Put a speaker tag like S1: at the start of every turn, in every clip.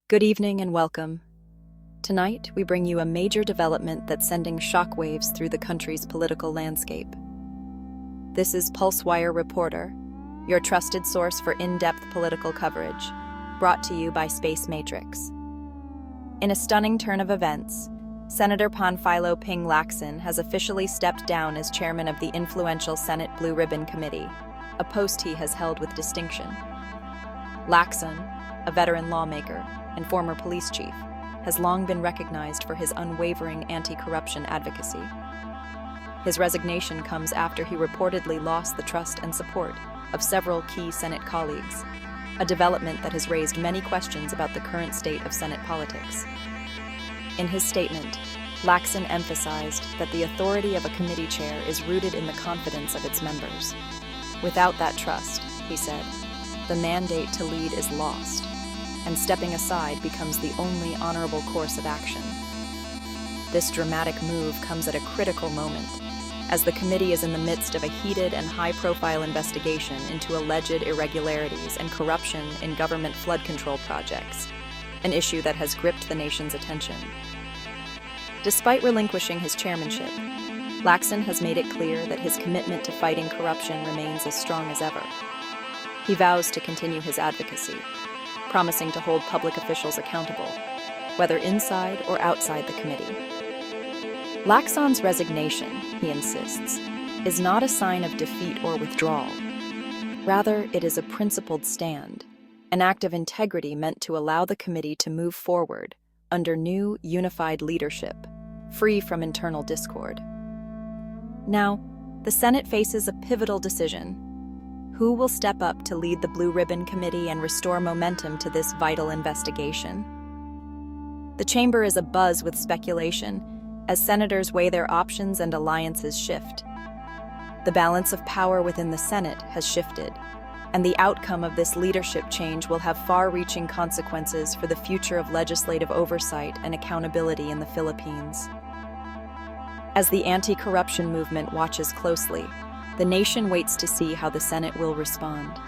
S1: Good evening and welcome. Tonight, we bring you a major development that's sending shockwaves through the country's political landscape. This is PulseWire Reporter, your trusted source for in-depth political coverage, brought to you by Space Matrix. In a stunning turn of events, Senator Panfilo Ping Lacson has officially stepped down as chairman of the influential Senate Blue Ribbon Committee, a post he has held with distinction. Lacson, a veteran lawmaker and former police chief, has long been recognized for his unwavering anti-corruption advocacy. His resignation comes after he reportedly lost the trust and support of several key Senate colleagues, a development that has raised many questions about the current state of Senate politics. In his statement, Lacson emphasized that the authority of a committee chair is rooted in the confidence of its members. Without that trust, he said, the mandate to lead is lost, and stepping aside becomes the only honorable course of action. This dramatic move comes at a critical moment, as the committee is in the midst of a heated and high-profile investigation into alleged irregularities and corruption in government flood control projects, an issue that has gripped the nation's attention. Despite relinquishing his chairmanship, Lacson has made it clear that his commitment to fighting corruption remains as strong as ever. He vows to continue his advocacy, promising to hold public officials accountable, whether inside or outside the committee. Lacson's resignation, he insists, is not a sign of defeat or withdrawal. Rather, it is a principled stand, an act of integrity meant to allow the committee to move forward under new, unified leadership, free from internal discord. Now, the Senate faces a pivotal decision. Who will step up to lead the Blue Ribbon Committee and restore momentum to this vital investigation? The chamber is abuzz with speculation as senators weigh their options and alliances shift. The balance of power within the Senate has shifted, and the outcome of this leadership change will have far-reaching consequences for the future of legislative oversight and accountability in the Philippines. As the anti-corruption movement watches closely, the nation waits to see how the Senate will respond.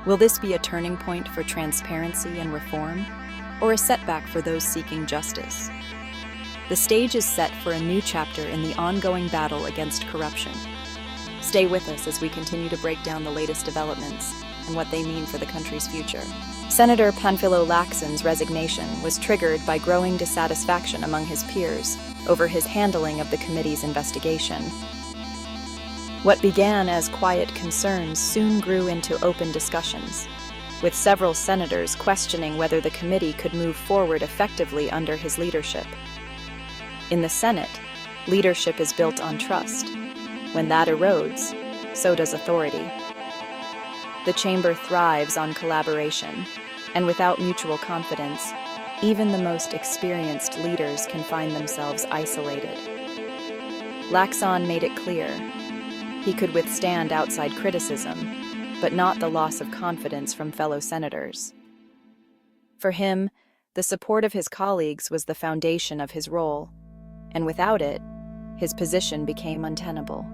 S1: Will this be a turning point for transparency and reform, or a setback for those seeking justice? The stage is set for a new chapter in the ongoing battle against corruption. Stay with us as we continue to break down the latest developments and what they mean for the country's future. Senator Panfilo Lacson's resignation was triggered by growing dissatisfaction among his peers over his handling of the committee's investigation. What began as quiet concerns soon grew into open discussions, with several senators questioning whether the committee could move forward effectively under his leadership. In the Senate, leadership is built on trust. When that erodes, so does authority. The chamber thrives on collaboration, and without mutual confidence, even the most experienced leaders can find themselves isolated. Lacson made it clear he could withstand outside criticism, but not the loss of confidence from fellow senators. For him, the support of his colleagues was the foundation of his role, and without it, his position became untenable.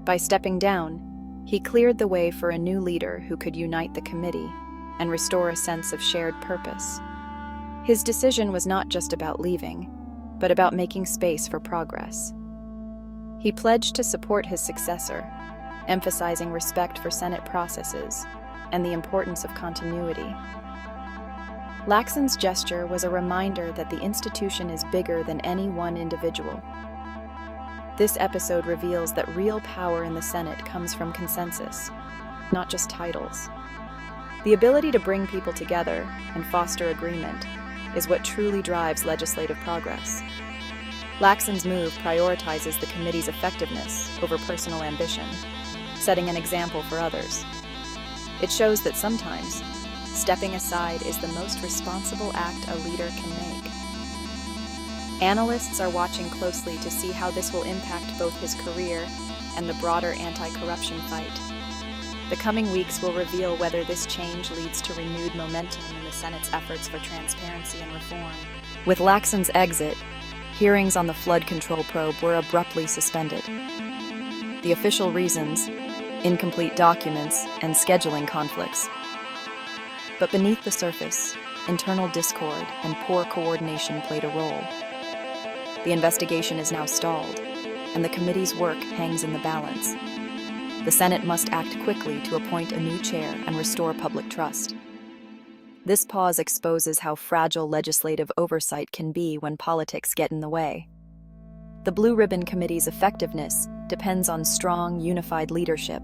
S1: By stepping down, he cleared the way for a new leader who could unite the committee and restore a sense of shared purpose. His decision was not just about leaving, but about making space for progress. He pledged to support his successor, emphasizing respect for Senate processes and the importance of continuity. Lacson's gesture was a reminder that the institution is bigger than any one individual. This episode reveals that real power in the Senate comes from consensus, not just titles. The ability to bring people together and foster agreement is what truly drives legislative progress. Lacson's move prioritizes the committee's effectiveness over personal ambition, setting an example for others. It shows that sometimes, stepping aside is the most responsible act a leader can make. Analysts are watching closely to see how this will impact both his career and the broader anti-corruption fight. The coming weeks will reveal whether this change leads to renewed momentum in the Senate's efforts for transparency and reform. With Lacson's exit, hearings on the flood control probe were abruptly suspended. The official reasons: incomplete documents and scheduling conflicts. But beneath the surface, internal discord and poor coordination played a role. The investigation is now stalled, and the committee's work hangs in the balance. The Senate must act quickly to appoint a new chair and restore public trust. This pause exposes how fragile legislative oversight can be when politics get in the way. The Blue Ribbon Committee's effectiveness depends on strong, unified leadership.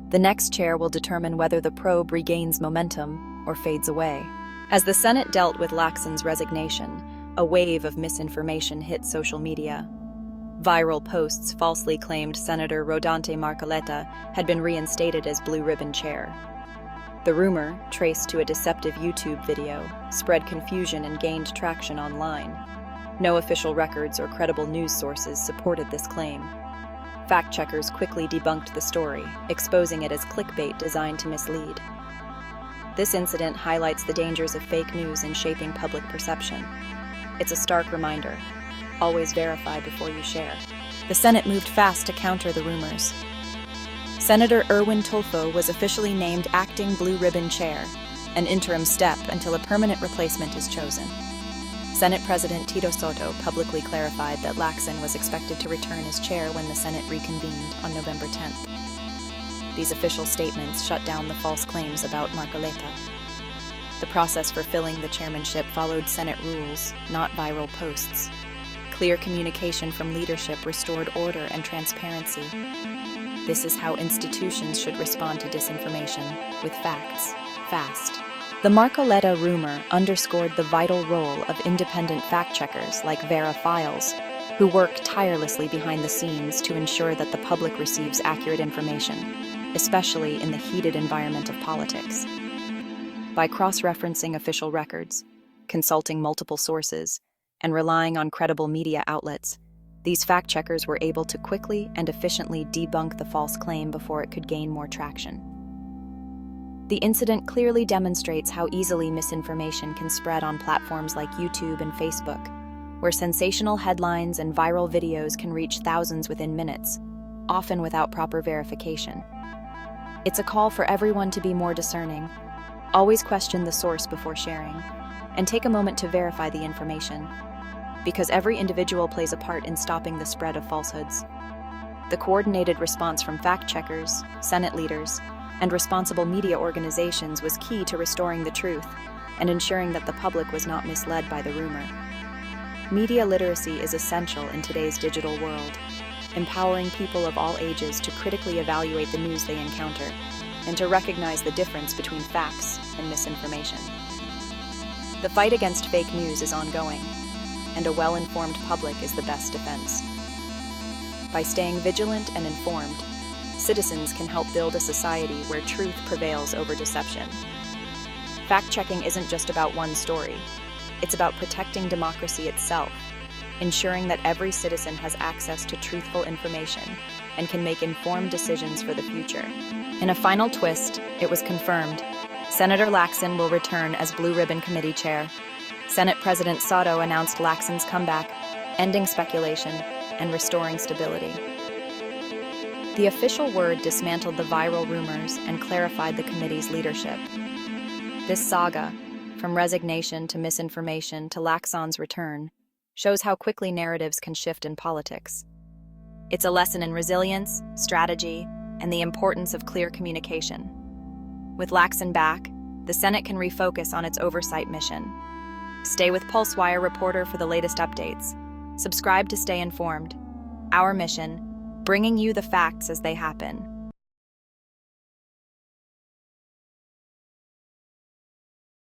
S1: The next chair will determine whether the probe regains momentum or fades away. As the Senate dealt with Lacson's resignation, a wave of misinformation hit social media. Viral posts falsely claimed Senator Rodante Marcoleta had been reinstated as Blue Ribbon chair. The rumor, traced to a deceptive YouTube video, spread confusion and gained traction online. No official records or credible news sources supported this claim. Fact-checkers quickly debunked the story, exposing it as clickbait designed to mislead. This incident highlights the dangers of fake news in shaping public perception. It's a stark reminder: always verify before you share. The Senate moved fast to counter the rumors. Senator Erwin Tulfo was officially named acting Blue Ribbon chair, an interim step until a permanent replacement is chosen. Senate President Tito Soto publicly clarified that Lacson was expected to return as chair when the Senate reconvened on November 10th. These official statements shut down the false claims about Marcoleta. The process for filling the chairmanship followed Senate rules, not viral posts. Clear communication from leadership restored order and transparency. This is how institutions should respond to disinformation, with facts, fast. The Marcoleta rumor underscored the vital role of independent fact-checkers like Vera Files, who work tirelessly behind the scenes to ensure that the public receives accurate information, especially in the heated environment of politics. By cross-referencing official records, consulting multiple sources, and relying on credible media outlets, these fact-checkers were able to quickly and efficiently debunk the false claim before it could gain more traction. The incident clearly demonstrates how easily misinformation can spread on platforms like YouTube and Facebook, where sensational headlines and viral videos can reach thousands within minutes, often without proper verification. It's a call for everyone to be more discerning. Always question the source before sharing, and take a moment to verify the information, because every individual plays a part in stopping the spread of falsehoods. The coordinated response from fact-checkers, Senate leaders, and responsible media organizations was key to restoring the truth and ensuring that the public was not misled by the rumor. Media literacy is essential in today's digital world, empowering people of all ages to critically evaluate the news they encounter and to recognize the difference between facts and misinformation. The fight against fake news is ongoing, and a well-informed public is the best defense. By staying vigilant and informed, citizens can help build a society where truth prevails over deception. Fact-checking isn't just about one story. It's about protecting democracy itself, ensuring that every citizen has access to truthful information and can make informed decisions for the future. In a final twist, it was confirmed: Senator Lacson will return as Blue Ribbon Committee chair. Senate President Soto announced Lacson's comeback, ending speculation and restoring stability. The official word dismantled the viral rumors and clarified the committee's leadership. This saga, from resignation to misinformation to Lacson's return, shows how quickly narratives can shift in politics. It's a lesson in resilience, strategy, and the importance of clear communication. With Lacson back, the Senate can refocus on its oversight mission. Stay with PulseWire Reporter for the latest updates. Subscribe to stay informed. Our mission: bringing you the facts as they happen.